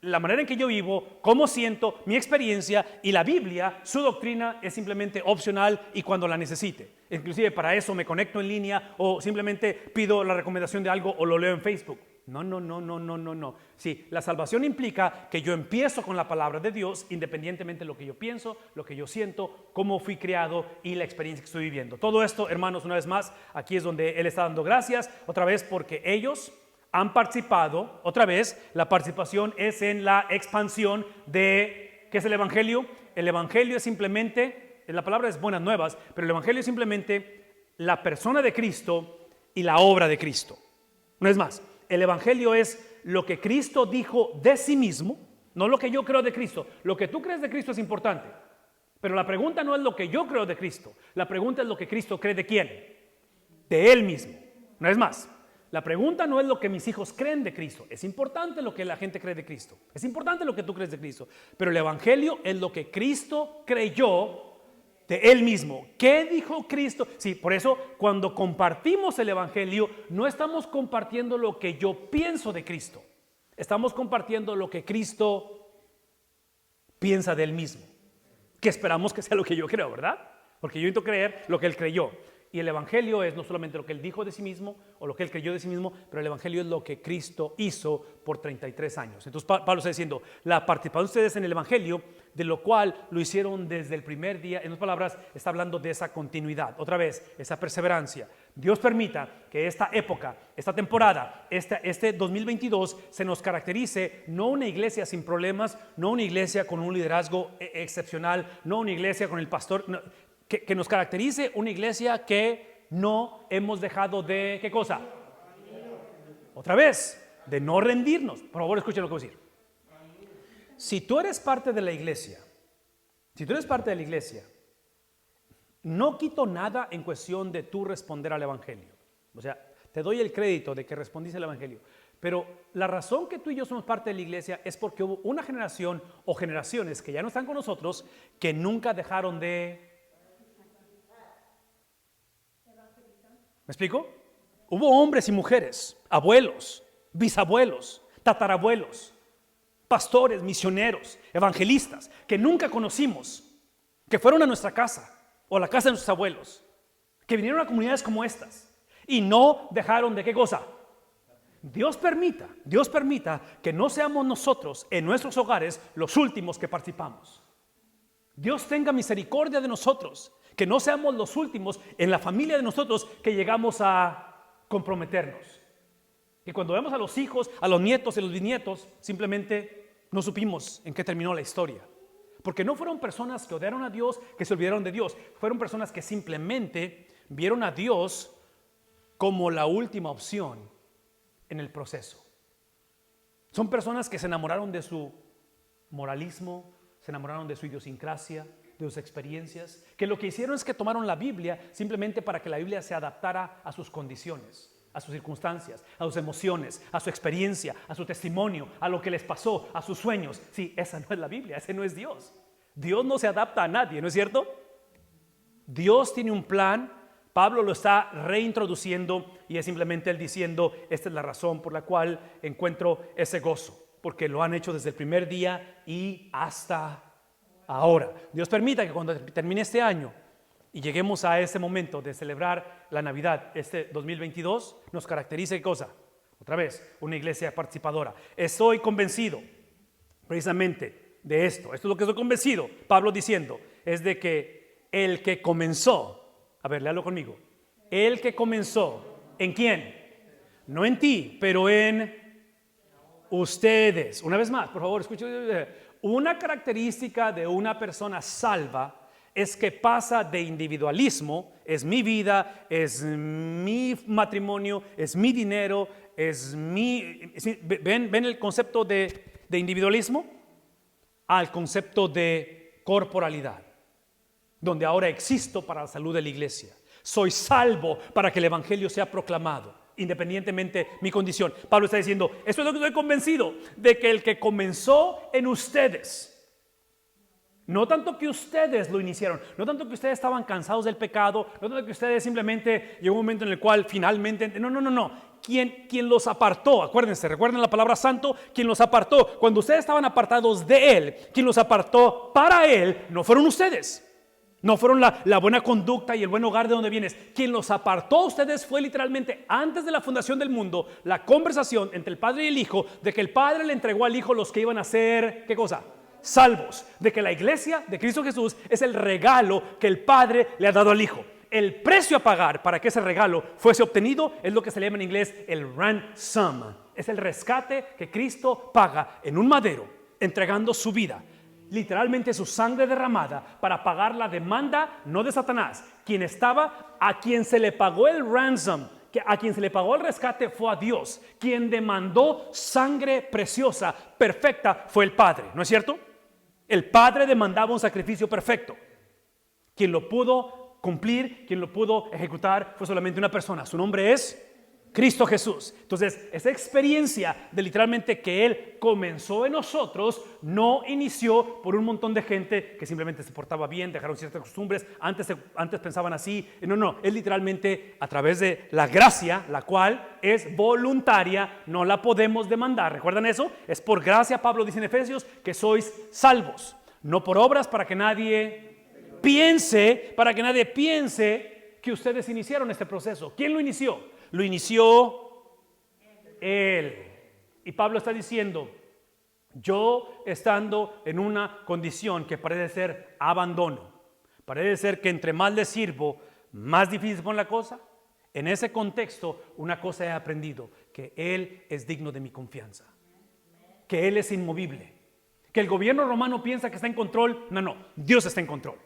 la manera en que yo vivo, cómo siento, mi experiencia y la Biblia, su doctrina es simplemente opcional y cuando la necesite. Inclusive para eso me conecto en línea o simplemente pido la recomendación de algo o lo leo en Facebook. No. Sí, la salvación implica que yo empiezo con la palabra de Dios independientemente de lo que yo pienso, lo que yo siento, cómo fui criado y la experiencia que estoy viviendo. Todo esto, hermanos, una vez más, aquí es donde Él está dando gracias, otra vez porque ellos han participado, otra vez, la participación es en la expansión de, ¿qué es el Evangelio? El Evangelio es simplemente, la palabra es buenas nuevas, pero el Evangelio es simplemente la persona de Cristo y la obra de Cristo. Una vez más, el Evangelio es lo que Cristo dijo de sí mismo, no lo que yo creo de Cristo. Lo que tú crees de Cristo es importante, pero la pregunta no es lo que yo creo de Cristo. La pregunta es lo que Cristo cree de quién, de Él mismo. Una vez más, la pregunta no es lo que mis hijos creen de Cristo. Es importante lo que la gente cree de Cristo. Es importante lo que tú crees de Cristo. Pero el Evangelio es lo que Cristo creyó de Él mismo. ¿Qué dijo Cristo? Sí, por eso cuando compartimos el Evangelio, no estamos compartiendo lo que yo pienso de Cristo. Estamos compartiendo lo que Cristo piensa de Él mismo. Que esperamos que sea lo que yo creo, ¿verdad? Porque yo intento creer lo que Él creyó. Y el Evangelio es no solamente lo que Él dijo de sí mismo o lo que Él creyó de sí mismo, pero el Evangelio es lo que Cristo hizo por 33 años. Entonces Pablo está diciendo, la participación de ustedes en el Evangelio, de lo cual lo hicieron desde el primer día, en otras palabras, está hablando de esa continuidad, otra vez, esa perseverancia. Dios permita que esta época, esta temporada, este 2022 se nos caracterice no una iglesia sin problemas, no una iglesia con un liderazgo excepcional, no una iglesia con el pastor, no, que nos caracterice una iglesia que no hemos dejado de, ¿qué cosa? Otra vez, de no rendirnos. Por favor, escuchen lo que voy a decir. Si tú eres parte de la iglesia, no quito nada en cuestión de tú responder al Evangelio. O sea, te doy el crédito de que respondiste al Evangelio. Pero la razón que tú y yo somos parte de la iglesia es porque hubo una generación o generaciones que ya no están con nosotros que nunca dejaron de... ¿Me explico? Hubo hombres y mujeres, abuelos, bisabuelos, tatarabuelos, pastores, misioneros, evangelistas, que nunca conocimos, que fueron a nuestra casa, o la casa de nuestros abuelos, que vinieron a comunidades como estas y no dejaron de qué cosa. Dios permita que no seamos nosotros en nuestros hogares los últimos que participamos. Dios tenga misericordia de nosotros, que no seamos los últimos en la familia de nosotros que llegamos a comprometernos. Y cuando vemos a los hijos, a los nietos y los bisnietos, simplemente no supimos en qué terminó la historia. Porque no fueron personas que odiaron a Dios, que se olvidaron de Dios. Fueron personas que simplemente vieron a Dios como la última opción en el proceso. Son personas que se enamoraron de su moralismo, se enamoraron de su idiosincrasia, de sus experiencias, que lo que hicieron es que tomaron la Biblia simplemente para que la Biblia se adaptara a sus condiciones, a sus circunstancias, a sus emociones, a su experiencia, a su testimonio, a lo que les pasó, a sus sueños. Sí, esa no es la Biblia, ese no es Dios. Dios no se adapta a nadie, ¿no es cierto? Dios tiene un plan. Pablo lo está reintroduciendo y es simplemente él diciendo, esta es la razón por la cual encuentro ese gozo, porque lo han hecho desde el primer día y hasta ahora. Dios permita que cuando termine este año y lleguemos a ese momento de celebrar la Navidad, este 2022, nos caracteriza ¿qué cosa? Otra vez, una iglesia participadora. Estoy convencido precisamente de esto. Esto es lo que estoy convencido. Pablo diciendo, es de que el que comenzó, a ver, léalo conmigo. El que comenzó, ¿en quién? No en ti, pero en ustedes. Una vez más, por favor, escuchen. Una característica de una persona salva es que pasa de individualismo, es mi vida, es mi matrimonio, es mi dinero, es mi... ¿Ven el concepto de individualismo? Al concepto de corporalidad, donde ahora existo para la salud de la iglesia. Soy salvo para que el evangelio sea proclamado, independientemente de mi condición. Pablo está diciendo, esto es lo que estoy convencido, de que el que comenzó en ustedes, no tanto que ustedes lo iniciaron, no tanto que ustedes estaban cansados del pecado, no tanto que ustedes simplemente llegó un momento en el cual finalmente, no. Quien los apartó, acuérdense, recuerden la palabra santo, quien los apartó, cuando ustedes estaban apartados de Él, quien los apartó para Él, no fueron ustedes. No fueron la buena conducta y el buen hogar de donde vienes. Quien los apartó a ustedes fue literalmente antes de la fundación del mundo, la conversación entre el Padre y el Hijo, de que el Padre le entregó al Hijo los que iban a ser, ¿qué cosa? Salvos. De que la iglesia de Cristo Jesús es el regalo que el Padre le ha dado al Hijo. El precio a pagar para que ese regalo fuese obtenido es lo que se llama en inglés el ransom. Es el rescate que Cristo paga en un madero, entregando su vida, literalmente su sangre derramada, para pagar la demanda, no de Satanás, a quien se le pagó el ransom, a quien se le pagó el rescate fue a Dios. Quien demandó sangre preciosa, perfecta, fue el Padre, ¿no es cierto? El Padre demandaba un sacrificio perfecto. Quien lo pudo cumplir, quien lo pudo ejecutar fue solamente una persona. Su nombre es Cristo Jesús. Entonces, esa experiencia de literalmente que Él comenzó en nosotros, no inició por un montón de gente que simplemente se portaba bien, dejaron ciertas costumbres, antes pensaban así. No, es literalmente a través de la gracia, la cual es voluntaria, no la podemos demandar. ¿Recuerdan eso? Es por gracia, Pablo dice en Efesios, que sois salvos, no por obras para que nadie piense que ustedes iniciaron este proceso. ¿Quién lo inició? Lo inició Él. Y Pablo está diciendo, yo estando en una condición que parece ser abandono, parece ser que entre más le sirvo, más difícil se pone la cosa. En ese contexto, una cosa he aprendido, que Él es digno de mi confianza, que Él es inmovible, que el gobierno romano piensa que está en control. No, Dios está en control.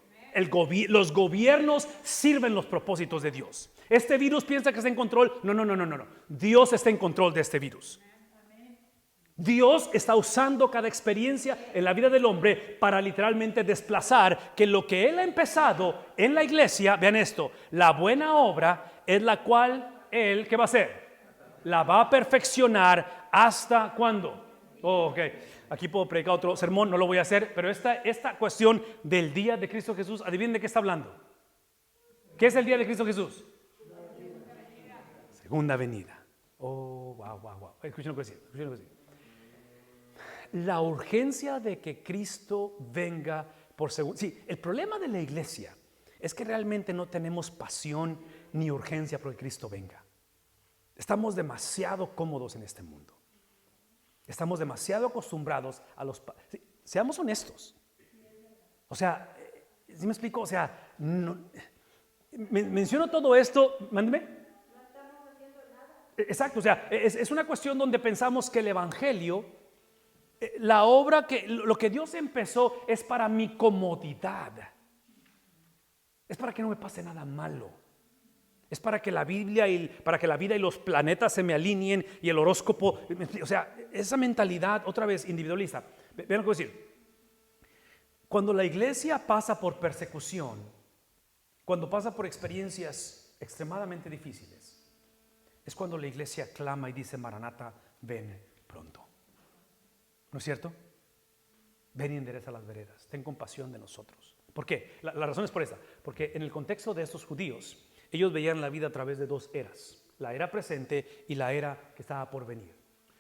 Los gobiernos sirven los propósitos de Dios. Este virus piensa que está en control. No. Dios está en control de este virus. Dios está usando cada experiencia en la vida del hombre para literalmente desplazar que lo que Él ha empezado en la iglesia, vean esto, la buena obra es la cual Él, ¿qué va a hacer? La va a perfeccionar hasta ¿cuándo? Ok, aquí puedo predicar otro sermón, no lo voy a hacer, pero esta cuestión del día de Cristo Jesús, adivinen de qué está hablando. ¿Qué es el día de Cristo Jesús? Segunda venida. Oh, wow. Escuchen lo que decir. La urgencia de que Cristo venga por segunda. Sí, el problema de la iglesia es que realmente no tenemos pasión ni urgencia por que Cristo venga. Estamos demasiado cómodos en este mundo. Estamos demasiado acostumbrados a los... Seamos honestos. O sea, ¿sí me explico? O sea, menciono todo esto, mándeme. No estamos haciendo nada. Exacto, o sea, es una cuestión donde pensamos que el Evangelio, la obra, lo que Dios empezó es para mi comodidad. Es para que no me pase nada malo. Es para que la Biblia para que la vida y los planetas se me alineen y el horóscopo, o sea, esa mentalidad otra vez individualista. Vean lo que voy a decir. Cuando la iglesia pasa por persecución, cuando pasa por experiencias extremadamente difíciles, es cuando la iglesia clama y dice: Maranata, ven pronto. ¿No es cierto? Ven y endereza las veredas, ten compasión de nosotros. ¿Por qué? La razón es por esta, porque en el contexto de estos judíos, ellos veían la vida a través de dos eras, la era presente y la era que estaba por venir.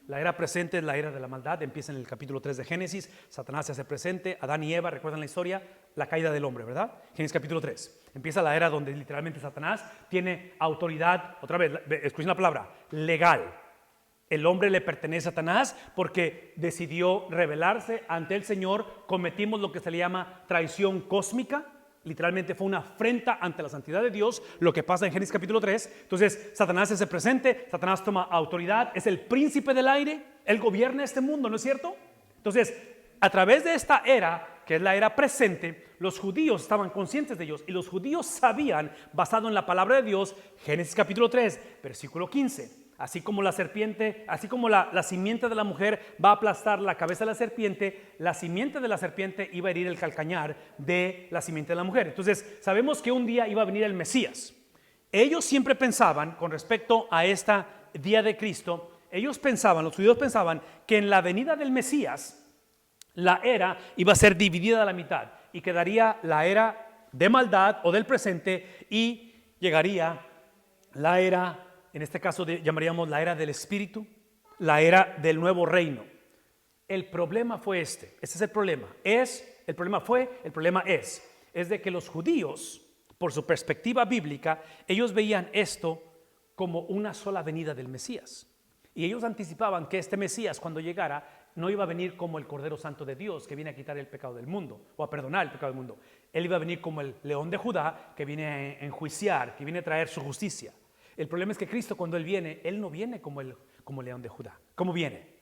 La era presente es la era de la maldad, empieza en el capítulo 3 de Génesis, Satanás se hace presente, Adán y Eva, ¿recuerdan la historia? La caída del hombre, ¿verdad? Génesis capítulo 3. Empieza la era donde literalmente Satanás tiene autoridad, otra vez, escuchen la palabra, legal. El hombre le pertenece a Satanás porque decidió rebelarse ante el Señor. Cometimos lo que se le llama traición cósmica. Literalmente fue una afrenta ante la santidad de Dios, lo que pasa en Génesis capítulo 3. Entonces Satanás se hace presente, Satanás toma autoridad, es el príncipe del aire, él gobierna este mundo, ¿no es cierto? Entonces, a través de esta era, que es la era presente, los judíos estaban conscientes de ellos y los judíos sabían, basado en la palabra de Dios, Génesis capítulo 3, versículo 15. Así como la serpiente, así como la simiente de la mujer va a aplastar la cabeza de la simiente de la serpiente iba a herir el calcañar de la simiente de la mujer. Entonces, sabemos que un día iba a venir el Mesías. Ellos siempre pensaban, con respecto a este día de Cristo, los judíos pensaban que en la venida del Mesías, la era iba a ser dividida a la mitad y quedaría la era de maldad o del presente y llegaría la era, en este caso llamaríamos la era del Espíritu, la era del nuevo reino. El problema fue este es el problema. El problema es de que los judíos, por su perspectiva bíblica, ellos veían esto como una sola venida del Mesías. Y ellos anticipaban que este Mesías, cuando llegara, no iba a venir como el Cordero Santo de Dios, que viene a quitar el pecado del mundo, o a perdonar el pecado del mundo. Él iba a venir como el León de Judá, que viene a enjuiciar, que viene a traer su justicia. El problema es que Cristo, cuando Él viene, Él no viene como León de Judá. ¿Cómo viene?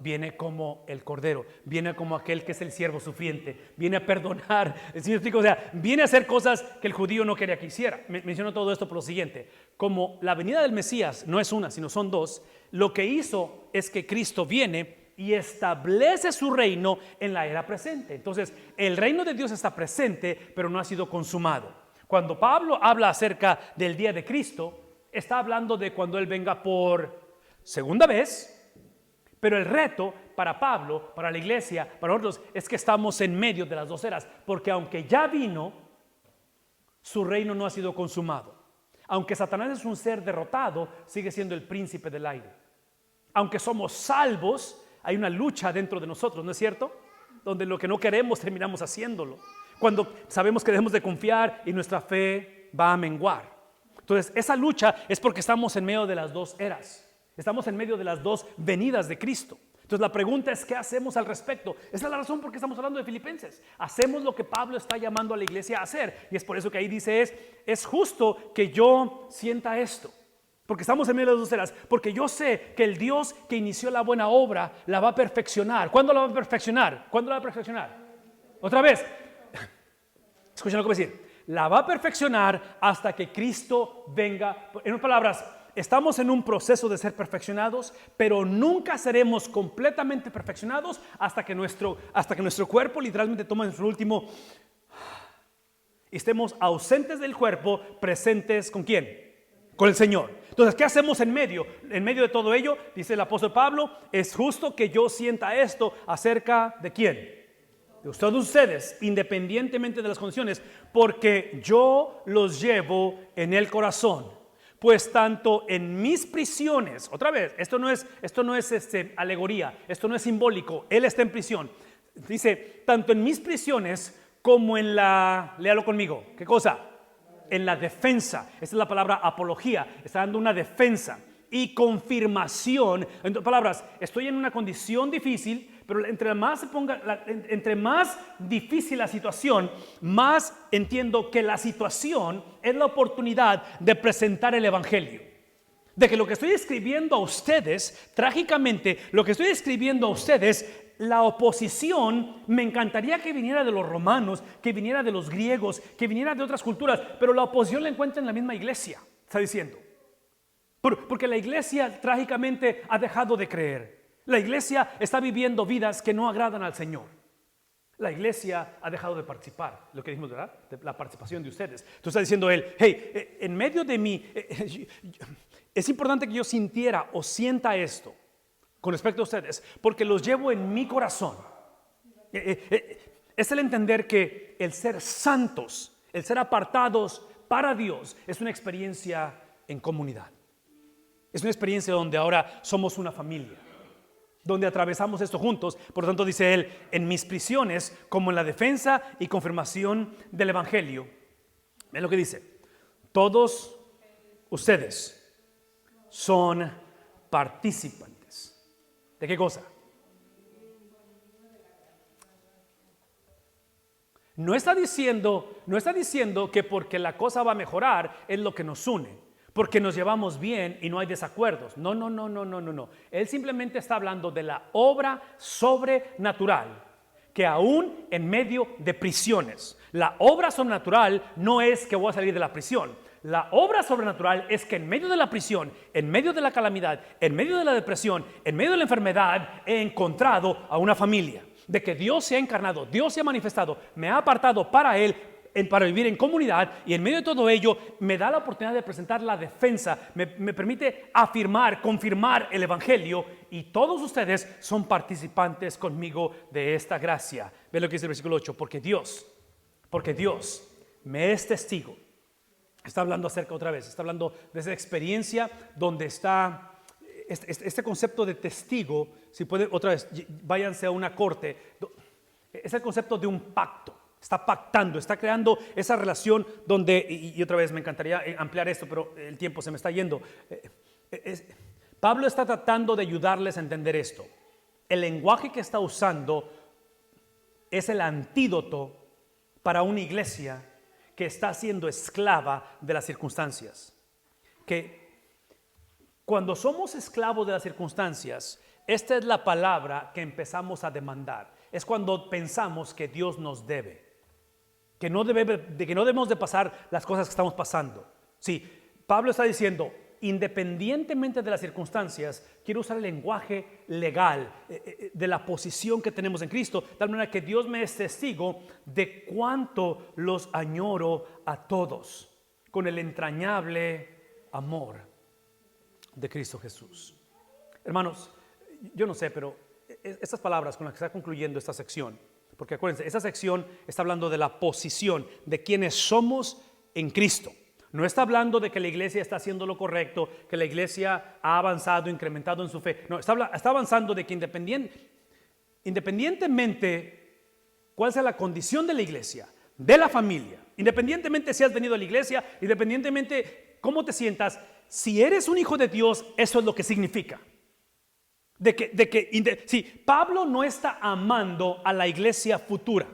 Viene como el Cordero, viene como aquel que es el siervo sufriente, viene a perdonar. O sea, viene a hacer cosas que el judío no quería que hiciera. Menciono todo esto por lo siguiente: como la venida del Mesías no es una, sino son dos, lo que hizo es que Cristo viene y establece su reino en la era presente. Entonces, el reino de Dios está presente, pero no ha sido consumado. Cuando Pablo habla acerca del día de Cristo, está hablando de cuando Él venga por segunda vez. Pero el reto para Pablo, para la iglesia, para nosotros, es que estamos en medio de las dos eras, porque aunque ya vino, su reino no ha sido consumado. Aunque Satanás es un ser derrotado, sigue siendo el príncipe del aire. Aunque somos salvos, hay una lucha dentro de nosotros, ¿no es cierto? Donde lo que no queremos terminamos haciéndolo. Cuando sabemos que debemos de confiar y nuestra fe va a menguar. Entonces, esa lucha es porque estamos en medio de las dos eras. Estamos en medio de las dos venidas de Cristo. Entonces la pregunta es: ¿qué hacemos al respecto? Esa es la razón por qué estamos hablando de Filipenses. Hacemos lo que Pablo está llamando a la iglesia a hacer. Y es por eso que ahí dice es justo que yo sienta esto. Porque estamos en medio de las dos eras. Porque yo sé que el Dios que inició la buena obra la va a perfeccionar. ¿Cuándo la va a perfeccionar? ¿Cuándo la va a perfeccionar? Otra vez. Escuchen lo que voy a decir. La va a perfeccionar hasta que Cristo venga. En otras palabras, estamos en un proceso de ser perfeccionados, pero nunca seremos completamente perfeccionados hasta que nuestro cuerpo literalmente tome su último y estemos ausentes del cuerpo, presentes ¿con quién? Con el Señor. Entonces, ¿qué hacemos en medio? En medio de todo ello, dice el apóstol Pablo, es justo que yo sienta esto acerca de ¿quién? De todos ustedes, independientemente de las condiciones, porque yo los llevo en el corazón. Pues tanto en mis prisiones, otra vez, esto no es alegoría, esto no es simbólico, Él está en prisión. Dice, tanto en mis prisiones como en la, léalo conmigo, ¿qué cosa? En la defensa. Esta es la palabra apología, está dando una defensa y confirmación. En otras palabras, estoy en una condición difícil, pero entre más entre más difícil la situación, más entiendo que la situación es la oportunidad de presentar el evangelio. De que lo que estoy escribiendo a ustedes, trágicamente, lo que estoy escribiendo a ustedes, la oposición me encantaría que viniera de los romanos, que viniera de los griegos, que viniera de otras culturas, pero la oposición la encuentra en la misma iglesia, está diciendo. Porque la iglesia trágicamente ha dejado de creer. La iglesia está viviendo vidas que no agradan al Señor. La iglesia ha dejado de participar, lo que dijimos, ¿verdad? De la participación de ustedes. Entonces está diciendo él, hey, en medio de mí, es importante que yo sintiera o sienta esto con respecto a ustedes, porque los llevo en mi corazón. Es el entender que el ser santos, el ser apartados para Dios, es una experiencia en comunidad. Es una experiencia donde ahora somos una familia, donde atravesamos esto juntos. Por lo tanto, dice él, en mis prisiones, como en la defensa y confirmación del evangelio. Ven lo que dice: todos ustedes son participantes. ¿De qué cosa? No está diciendo que porque la cosa va a mejorar es lo que nos une, porque nos llevamos bien y no hay desacuerdos. No. Él simplemente está hablando de la obra sobrenatural, que aún en medio de prisiones, la obra sobrenatural no es que voy a salir de la prisión. La obra sobrenatural es que en medio de la prisión, en medio de la calamidad, en medio de la depresión, en medio de la enfermedad, he encontrado a una familia. De que Dios se ha encarnado, Dios se ha manifestado, me ha apartado para Él, para vivir en comunidad, y en medio de todo ello me da la oportunidad de presentar la defensa, me permite afirmar, confirmar el evangelio, y todos ustedes son participantes conmigo de esta gracia. Ve lo que dice el versículo 8: porque Dios me es testigo. Está hablando acerca otra vez, está hablando de esa experiencia donde está este concepto de testigo. Si puede, otra vez, váyanse a una corte. Es el concepto de un pacto. Está pactando, está creando esa relación donde, y otra vez me encantaría ampliar esto, pero el tiempo se me está yendo. Pablo está tratando de ayudarles a entender esto. El lenguaje que está usando es el antídoto para una iglesia que está siendo esclava de las circunstancias. Que cuando somos esclavos de las circunstancias, esta es la palabra que empezamos a demandar. Es cuando pensamos que Dios nos debe, que no debemos de pasar las cosas que estamos pasando. Sí, Pablo está diciendo, independientemente de las circunstancias, quiero usar el lenguaje legal de la posición que tenemos en Cristo, de tal manera que Dios me es testigo de cuánto los añoro a todos con el entrañable amor de Cristo Jesús. Hermanos, yo no sé, pero estas palabras con las que está concluyendo esta sección, porque acuérdense, esta sección está hablando de la posición de quienes somos en Cristo. No está hablando de que la iglesia está haciendo lo correcto, que la iglesia ha avanzado, incrementado en su fe. No, está avanzando de que independientemente cuál sea la condición de la iglesia, de la familia, independientemente si has venido a la iglesia, independientemente cómo te sientas, si eres un hijo de Dios, eso es lo que significa. Si Pablo no está amando a la iglesia futura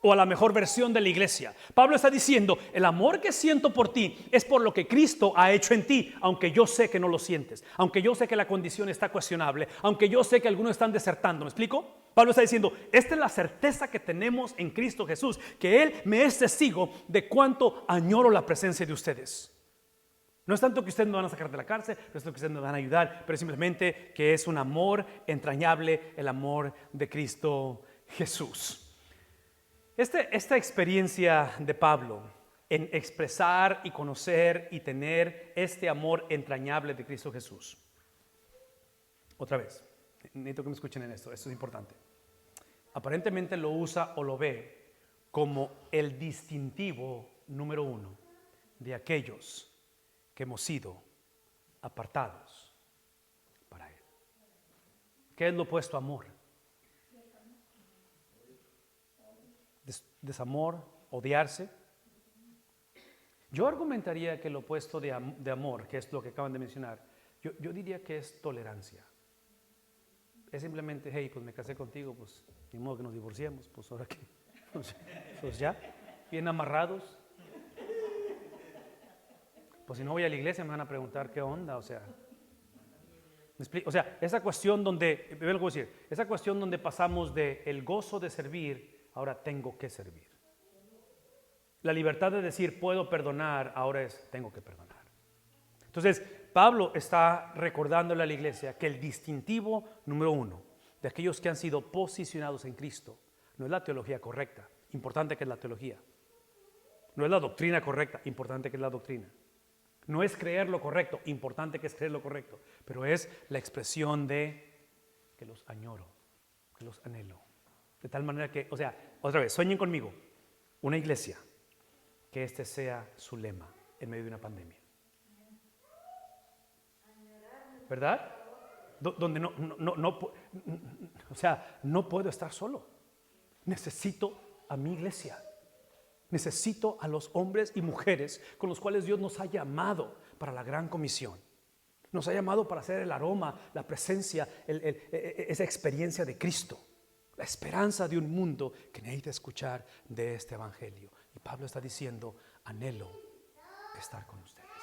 o a la mejor versión de la iglesia, Pablo está diciendo, el amor que siento por ti es por lo que Cristo ha hecho en ti, aunque yo sé que no lo sientes, aunque yo sé que la condición está cuestionable, aunque yo sé que algunos están desertando. ¿Me explico? Pablo está diciendo, esta es la certeza que tenemos en Cristo Jesús, que Él me es testigo de cuánto añoro la presencia de ustedes. No es tanto que ustedes me van a sacar de la cárcel, no es tanto que ustedes me van a ayudar, pero simplemente que es un amor entrañable, el amor de Cristo Jesús. Esta experiencia de Pablo en expresar y conocer y tener este amor entrañable de Cristo Jesús. Otra vez, necesito que me escuchen en esto es importante. Aparentemente lo usa o lo ve como el distintivo número 1 de aquellos que hemos sido apartados para Él. ¿Qué es lo opuesto a amor? desamor, odiarse. Yo argumentaría que lo opuesto de amor, que es lo que acaban de mencionar, yo diría que es tolerancia. Es simplemente, hey, pues me casé contigo, pues ni modo que nos divorciemos, pues ahora que, pues ya, bien amarrados. Pues si no voy a la iglesia me van a preguntar qué onda, o sea. ¿Me explico? O sea, esa cuestión donde, ¿ven lo que voy a decir? Esa cuestión donde pasamos de el gozo de servir, ahora tengo que servir. La libertad de decir puedo perdonar, ahora es tengo que perdonar. Entonces, Pablo está recordándole a la iglesia que el distintivo número uno de aquellos que han sido posicionados en Cristo no es la teología correcta, importante que es la teología. No es la doctrina correcta, importante que es la doctrina. No es creer lo correcto, importante que es creer lo correcto, pero es la expresión de que los añoro, que los anhelo. De tal manera que, o sea, otra vez, sueñen conmigo, una iglesia, que este sea su lema en medio de una pandemia. ¿Verdad? Donde o sea, no puedo estar solo. Necesito a mi iglesia. Necesito a los hombres y mujeres con los cuales Dios nos ha llamado para la gran comisión. Nos ha llamado para hacer el aroma, la presencia, esa experiencia de Cristo. La esperanza de un mundo que necesita escuchar de este evangelio. Y Pablo está diciendo, anhelo estar con ustedes.